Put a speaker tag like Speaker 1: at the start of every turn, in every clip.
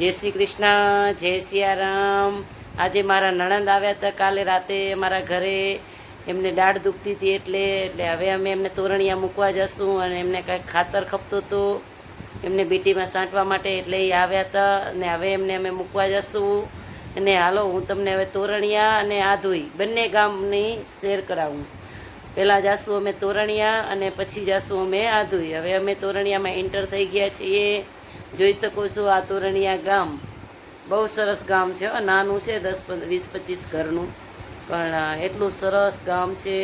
Speaker 1: જય શ્રી કૃષ્ણ, જય સિયારામ. આજે મારા નણંદ આવ્યા હતા કાલે રાતે મારા ઘરે. એમને દાઢ દુખતી હતી એટલે હવે અમે એમને તોરણિયા મૂકવા જશું અને એમને કાંઈક ખાતર ખપતું હતું એમને બીટીમાં સાંટવા માટે, એટલે એ આવ્યા હતા અને હવે એમને અમે મૂકવા જશું. અને હાલો હું તમને હવે તોરણિયા અને આધુઈ બંને ગામની શેર કરાવું. પહેલાં જાશું અમે તોરણિયા અને પછી જાશું અમે આધુઈ. હવે અમે તોરણિયામાં એન્ટર થઈ ગયા છીએ. જોઈ શકો છો આ તોરણિયા ગામ બહુ સરસ ગામ છે. નાનું છે, 10-20-25 ઘરનું, પણ એટલું સરસ ગામ છે.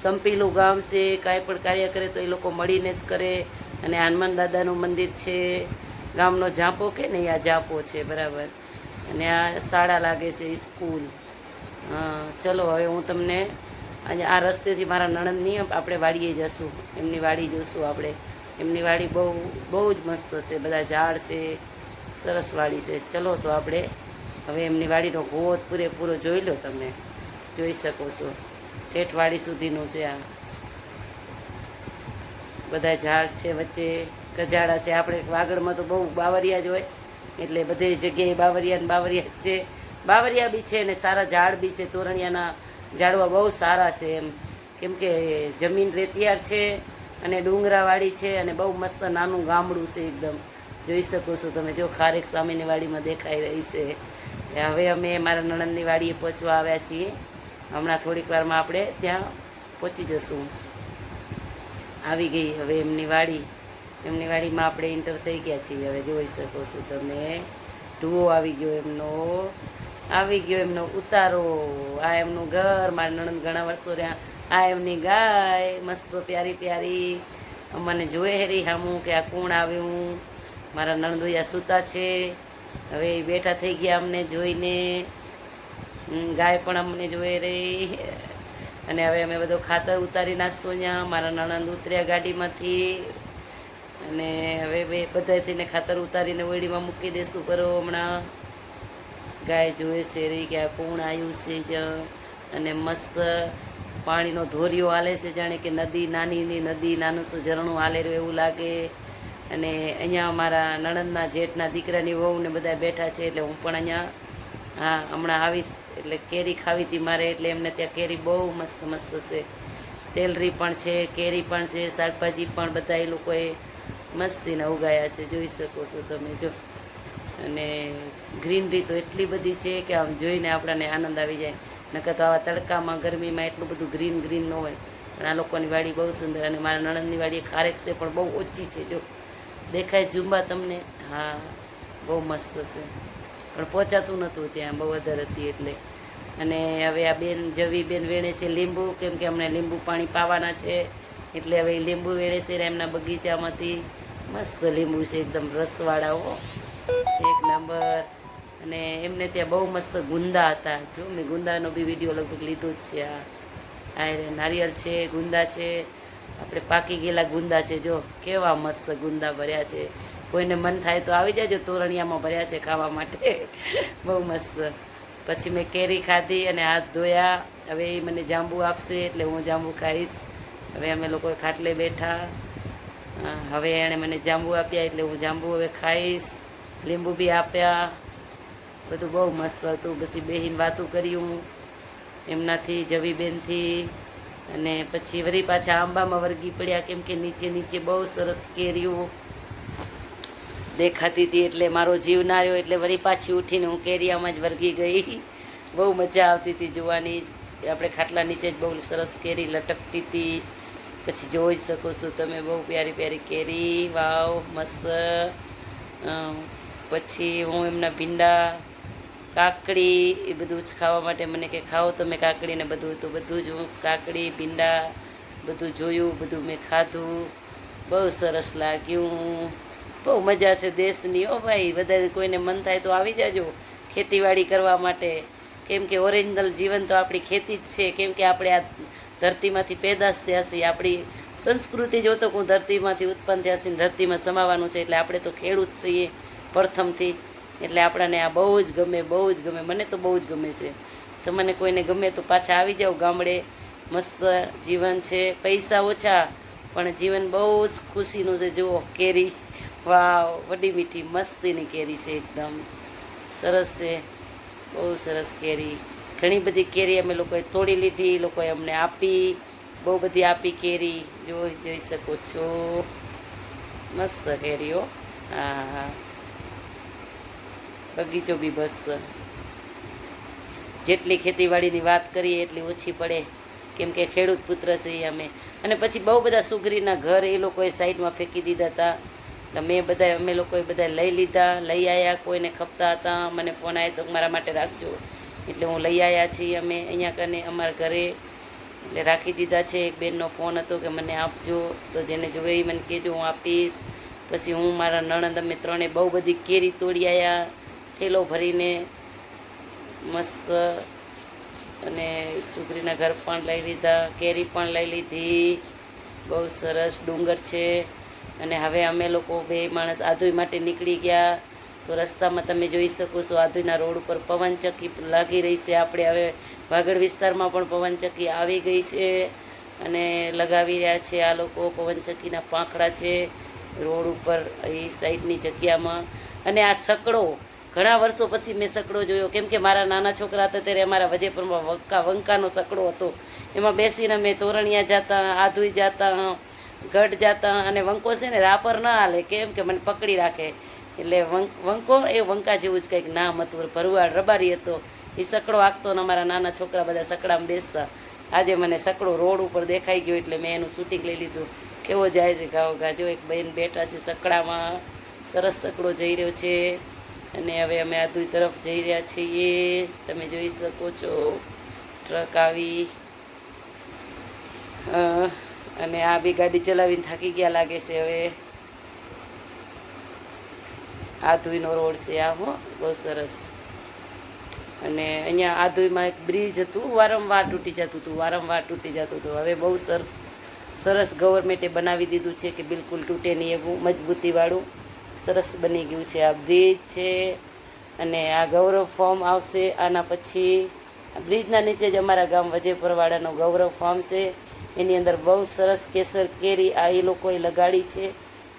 Speaker 1: સંપીલું ગામ છે. કાંઈ પણ કાર્ય કરે તો એ લોકો મળીને જ કરે. અને હનુમાન દાદાનું મંદિર છે. ગામનો ઝાંપો કે ને આ ઝાંપો છે બરાબર. અને આ શાળા લાગે છે, સ્કૂલ. ચલો હવે હું તમને આ રસ્તેથી મારા નણંદની આપણે વાડીએ જશું. એમની વાડી જોઈશું આપણે. એમની વાડી બહુ જ મસ્ત છે, બધા ઝાડ છે, સરસ વાડી છે. ચલો તો આપણે હવે એમની વાડીનો ગોત પૂરેપૂરો જોઈ લો. તમે જોઈ શકો છો ઠેઠ વાડી સુધીનું છે. આ બધા ઝાડ છે, વચ્ચે ગજાડા છે. આપણે વાગડમાં તો બહુ બાવરિયા જ હોય, એટલે બધી જગ્યાએ બાવરિયા જ છે. બાવરિયા બી છે ને સારા ઝાડ બી છે. તોરણિયાના ઝાડવા બહુ સારા છે એમ, કેમ કે જમીન રેતિયાર છે અને ડુંગરાવાળી છે અને બહુ મસ્ત નાનું ગામડું છે એકદમ. જોઈ શકો છો તમે. જો ખારેક સામેની વાડીમાં દેખાઈ રહી છે. હવે અમે મારા નણંદની વાડીએ પહોંચવા આવ્યા છીએ. હમણાં થોડીક વારમાં આપણે ત્યાં પહોંચી જશું. આવી ગઈ હવે એમની વાડી. એમની વાડીમાં આપણે એન્ટર થઈ ગયા છીએ. હવે જોઈ શકો છો તમે. ઢૂવો આવી ગયો એમનો ઉતારો. આ એમનું ઘર. મારા નણંદ ઘણા વર્ષો રહ્યા. આ એમની ગાય મસ્ત પ્યારી પ્યારી મને જોઈ હેરી હામું કે આ કોણ આવ્યું. મારા નણંદોયા સૂતા છે. હવે એ બેઠા થઈ ગયા અમને જોઈને. ગાય પણ અમને જોઈ રહી. અને હવે અમે બધો ખાતર ઉતારી નાખશું અહીંયા. મારા નણંદ ઉતર્યા ગાડીમાંથી અને હવે બધા થઈને ખાતર ઉતારીને ઓયડીમાં મૂકી દેશું કરો હમણાં. ગાય જોવે છે રી કે આ કોણ આવ્યું છે જ્યાં. અને મસ્ત પાણીનો ધોરિયો હાલે છે, જાણે કે નદી, નાની નદી, નાનું શું ઝરણું હાલે રહ્યું એવું લાગે. અને અહીંયા મારા નણંદના જેઠના દીકરાની વહુ ને બધા બેઠા છે. એટલે હું પણ અહીંયા હમણાં આવીશ. એટલે કેરી ખાવી હતી મારે, એટલે એમને ત્યાં કેરી બહુ મસ્ત મસ્ત છે. સેલરી પણ છે, કેરી પણ છે, શાકભાજી પણ બધા એ લોકોએ મસ્તીના ઉગાયા છે. જોઈ શકો છો તમે. જો અને ગ્રીનરી તો એટલી બધી છે કે આમ જોઈને આપણને આનંદ આવી જાય. નકર તો આવા તડકામાં ગરમીમાં એટલું બધું ગ્રીન ન હોય. પણ આ લોકોની વાડી બહુ સુંદર. અને મારા નણંદની વાડી ખારેક છે પણ બહુ ઓછી છે. જો દેખાય ઝુંબા તમને? હા, બહુ મસ્ત છે. પણ પહોંચાતું નહોતું ત્યાં, બહુ વધારે હતી એટલે. અને હવે આ બેન જવી બેન વેણે છે લીંબુ, કેમ કે અમને લીંબુ પાણી પાવાના છે. એટલે હવે લીંબુ વેણે છે એમના બગીચામાંથી. મસ્ત લીંબુ છે, એકદમ રસવાળાઓ, એક નંબર. અને એમને ત્યાં બહુ મસ્ત ગુંદા હતા. જો મેં ગુંદાનો બી વિડીયો લગભગ લીધો જ છે. આ નારિયેળ છે, ગુંદા છે, આપણે પાકી ગયેલા ગુંદા છે. જો કેવા મસ્ત ગુંદા ભર્યા છે. કોઈને મન થાય તો આવી જાજો. તોરણિયામાં ભર્યા છે ખાવા માટે. બહુ મસ્ત. પછી મેં કેરી ખાધી અને હાથ ધોયા. હવે એ મને જાંબુ આપશે એટલે હું જાંબુ ખાઈશ. હવે અમે લોકો ખાટલે બેઠા. હવે એણે મને જાંબુ આપ્યા એટલે હું જાંબુ હવે ખાઈશ. લીંબુ બી આપ્યા. બધું બહુ મસ્ત હતું. પછી બેહીને વાતું કર્યું એમનાથી, જવીબેનથી. અને પછી વળી પાછા આંબામાં વળગી પડ્યા, કેમ કે નીચે બહુ સરસ કેરીઓ દેખાતી હતી. એટલે મારો જીવ ના રહ્યો એટલે વળી પાછી ઉઠીને હું કેરીયામાં જ વળગી ગઈ. બહુ મજા આવતી હતી જોવાની જ. આપણે ખાટલા નીચે જ બહુ સરસ કેરી લટકતી હતી. પછી જોઈ શકો છો તમે. બહુ પ્યારી પ્યારી કેરી. વાવ, મસ્ત. પછી હું એમના ભીંડા, કાકડી એ બધું જ ખાવા માટે મને કે ખાઓ તમે કાકડી ને બધું. તો બધું જ હું કાકડી, ભીંડા બધું જોયું, બધું મેં ખાધું. બહુ સરસ લાગ્યું. બહુ મજા છે દેશની. ઓ ભાઈ, બધા કોઈને મન થાય તો આવી જાજો ખેતીવાડી કરવા માટે. કેમ કે ઓરિજિનલ જીવન તો આપણી ખેતી જ છે. કેમ કે આપણે આ ધરતીમાંથી પેદાશ થયા છીએ. આપણી સંસ્કૃતિ જો તો હું ધરતીમાંથી ઉત્પન્ન થયા છીએ, ધરતીમાં સમાવાનું છે. એટલે આપણે તો ખેડૂત છીએ પ્રથમથી. એટલે આપણને આ બહુ જ ગમે, બહુ જ ગમે. મને તો બહુ જ ગમે છે. તો મને કોઈને ગમે તો પાછા આવી જાઓ ગામડે. મસ્ત જીવન છે. પૈસા ઓછા પણ જીવન બહુ જ ખુશીનું છે. જુઓ કેરી વાવ, વડી મીઠી મસ્તીની કેરી છે, એકદમ સરસ છે, બહુ સરસ કેરી. ઘણી બધી કેરી અમે લોકોએ તોડી લીધી, લોકોએ અમને આપી, બહુ બધી આપી કેરી, જોઈ શકો છો, મસ્ત કેરીઓ. હા હા, બગીચો બી મસ્ત. જેટલી ખેતીવાડીની વાત કરીએ એટલી ઓછી પડે, કેમ કે ખેડૂત પુત્ર છીએ અમે. અને પછી બહુ બધા સુગરીના ઘર એ લોકોએ સાઈડમાં ફેંકી દીધા હતા, એટલે અમે લોકોએ બધા લઈ લીધા, લઈ આવ્યા. કોઈને ખપતા હતા, મને ફોન આવ્યો તો મારા માટે રાખજો, એટલે હું લઈ આવ્યા છીએ અમે અહીંયા કને અમારા ઘરે, એટલે રાખી દીધા છે. એક બેનનો ફોન હતો કે મને આપજો, તો જેને જોવે એ મને કહેજો, હું આપીશ. પછી હું મારા નણંદ અમે ત્રણે બહુ બધી કેરી તોડી આવ્યા, થેલો ભરીને મસ્ત. અને છોકરીના ઘર પણ લઈ લીધા, કેરી પણ લઈ લીધી, બહુ સરસ. ડુંગર છે. અને હવે અમે લોકો બે માણસ આધોઈ માટે નીકળી ગયા. તો રસ્તામાં તમે જોઈ શકો છો, આધોઈના રોડ ઉપર પવનચક્કી લાગી રહી છે. આપણે હવે વાગડ વિસ્તારમાં પણ પવનચક્કી આવી ગઈ છે અને લગાવી રહ્યા છે આ લોકો. પવનચક્કીના પાંખડા છે રોડ ઉપર એ સાઈડની જગ્યામાં. અને આ છકડો ઘણા વર્ષો પછી મેં સકડો જોયો, કેમ કે મારા નાના છોકરા હતા ત્યારે અમારા વજેપુરમાં વંકાનો સકડો હતો. એમાં બેસીને અમે તોરણિયા જતા, આધુઈ જતા, ગઢ જતા. અને વંકો છે ને રાપર ના હાલે, કેમ કે મને પકડી રાખે, એટલે વંકો એ વંકા જેવું જ કંઈક નામ હતું, ભરવાડ રબારી હતો. એ સકડો આંકતો ને અમારા નાના છોકરા બધા સકડામાં બેસતા. આજે મને સકડો રોડ ઉપર દેખાઈ ગયો એટલે મેં એનું શૂટિંગ લઈ લીધું. કેવો જાય છે ગાઓ ગાજો. એક બેન બેઠા છે સકડામાં, સરસ સકડો જઈ રહ્યો છે. અને હવે અમે આધુઈ તરફ જઈ રહ્યા છીએ, તમે જોઈ શકો છો. ટ્રક આવી, અને આ બી ગાડી ચલાવીને થાકી ગયા લાગે છે. હવે આધુઈનો રોડ છે આ, હો, બહુ સરસ. અને અહીંયા આધુઈમાં એક બ્રિજ હતું, વારંવાર તૂટી જતું હતું. હવે બહુ સરસ ગવર્મેન્ટે બનાવી દીધું છે કે બિલકુલ તૂટે નહીં એવું, મજબૂતીવાળું સરસ બની ગયું છે. આ બ્રિજ છે. અને આ ગૌરવ ફાર્મ આવશે આના પછી. બ્રિજના નીચે જ અમારા ગામ વજેપુરવાળાનું ગૌરવ ફાર્મ છે. એની અંદર બહુ સરસ કેસર કેરી આ એ લોકોએ લગાડી છે.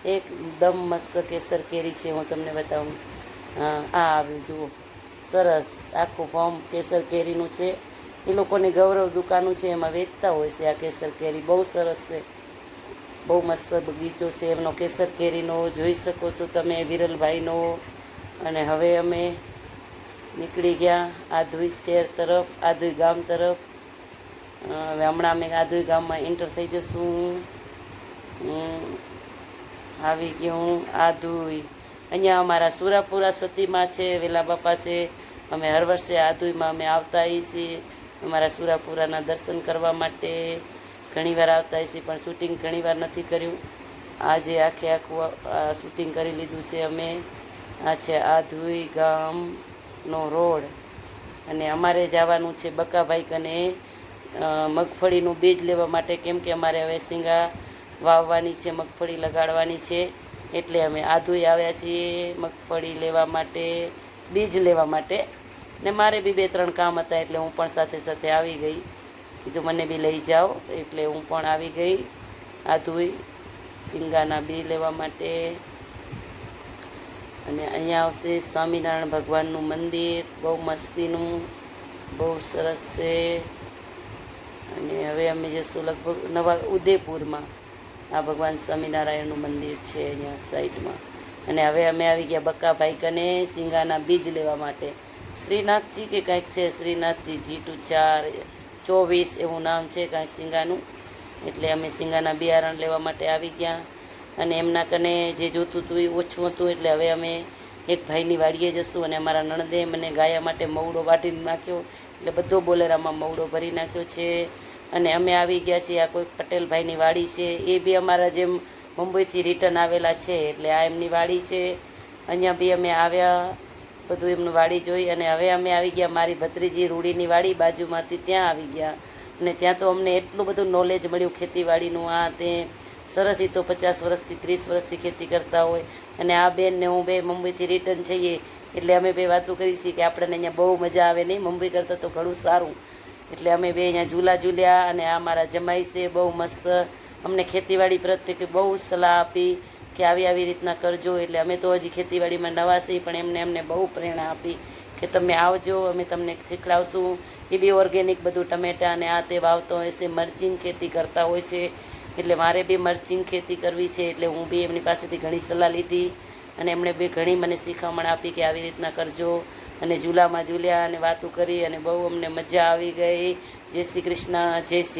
Speaker 1: એકદમ મસ્ત કેસર કેરી છે, હું તમને બતાવું. હા, આ આવ્યું જુઓ, સરસ આખું ફાર્મ કેસર કેરીનું છે. એ લોકોની ગૌરવ દુકાનું છે, એમાં વેચતા હોય છે આ કેસર કેરી. બહુ સરસ છે, બહુ મસ્ત બગીચો છે એમનો કેસર કેરીનો, જોઈ શકો છો તમે, વિરલભાઈનો. અને હવે અમે નીકળી ગયા આધુઈ શહેર તરફ, આધુઈ ગામ તરફ. હવે હમણાં અમે આધુઈ ગામમાં એન્ટર થઈ જશું. આવી ગયું આધુઈ. અહીંયા અમારા સુરાપુરા સતીમાં છે, વેલા બાપા છે. અમે હર વર્ષે આધુઈમાં અમે આવતા આવીએ છીએ અમારા સુરાપુરાના દર્શન કરવા માટે. ઘણીવાર આવતા આવીએ છીએ, પણ શૂટિંગ ઘણીવાર નથી કર્યું. આજે આખું શૂટિંગ કરી લીધું છે અમે. આ છે આધુઈ ગામનો રોડ. અને અમારે જવાનું છે બકાભાઈ કને મગફળીનું બીજ લેવા માટે, કેમ કે અમારે હવે શીંગા વાવવાની છે, મગફળી લગાડવાની છે. એટલે અમે આધુઈ આવ્યા છીએ મગફળી લેવા માટે, બીજ લેવા માટે. ને મારે બી 2-3 કામ હતા, એટલે હું પણ સાથે સાથે આવી ગઈ. કીધું મને બી લઈ જાઓ, એટલે હું પણ આવી ગઈ આધુઈ શીંગાના બી લેવા માટે. અને અહીંયા આવશે સ્વામિનારાયણ ભગવાનનું મંદિર, બહુ મસ્તીનું, બહુ સરસ છે. અને હવે અમે જઈશું લગભગ નવા ઉદયપુરમાં. આ ભગવાન સ્વામિનારાયણનું મંદિર છે અહીંયા સાઈડમાં. અને હવે અમે આવી ગયા બકાભાઈ કને શીંગાના બીજ લેવા માટે. શ્રીનાથજી કે કાંઈક છે, શ્રીનાથજી G24 એવું નામ છે કાંઈક શીંગાનું. એટલે અમે શીંગાના બિયારણ લેવા માટે આવી ગયા. અને એમના કને જે જોતું હતું એ ઓછું હતું, એટલે હવે અમે એક ભાઈની વાડીએ જશું. અને અમારા નણંદે મને ગાયા માટે મવડો વાટીને નાખ્યો, એટલે બધો બોલેરામાં મવડો ભરી નાખ્યો છે. અને અમે આવી ગયા છીએ, આ કોઈક પટેલભાઈની વાડી છે. એ બી અમારા જેમ મુંબઈથી રિટર્ન આવેલા છે, એટલે આ એમની વાડી છે. અહીંયા બી અમે આવ્યા, બધું એમનું વાડી જોઈ. અને હવે અમે આવી ગયા મારી ભત્રીજી રૂડીની વાડી બાજુમાં હતી, ત્યાં આવી ગયા. અને ત્યાં તો અમને એટલું બધું નોલેજ મળ્યું ખેતીવાડીનું. આ તે સરસ. એ તો 50 વર્ષથી 30 વર્ષથી ખેતી કરતા હોય. અને આ બેન ને હું બે મુંબઈથી રિટર્ન જઈએ, એટલે અમે બે વાતો કરીશી કે આપણને અહીંયા બહુ મજા આવે નહીં, મુંબઈ કરતાં તો ઘણું સારું. એટલે અમે બે અહીંયા ઝૂલા ઝૂલ્યા. અને આ મારા જમાઈ છે, બહુ મસ્ત અમને ખેતીવાડી પ્રત્યે બહુ સલાહ આપી કે આવી રીતના કરજો. એટલે અમે તો હજી ખેતીવાડીમાં નવા છીએ, પણ અમને બહુ પ્રેરણા આપી કે તમે આવજો, અમે તમને શીખડાવશું. એ બી ઓર્ગેનિક બધું ટમેટાં અને આ તે વાવતો હોય છે, મરચીની ખેતી કરતા હોય છે. એટલે મારે બી મરચીની ખેતી કરવી છે, એટલે હું બી એમની પાસેથી ઘણી સલાહ લીધી અને એમણે બી ઘણી મને શીખામણ આપી કે આવી રીતના કરજો. અને ઝૂલામાં ઝૂલ્યા અને વાતું કરી અને બહુ અમને મજા આવી ગઈ. જય શ્રી કૃષ્ણ, જય શ્રી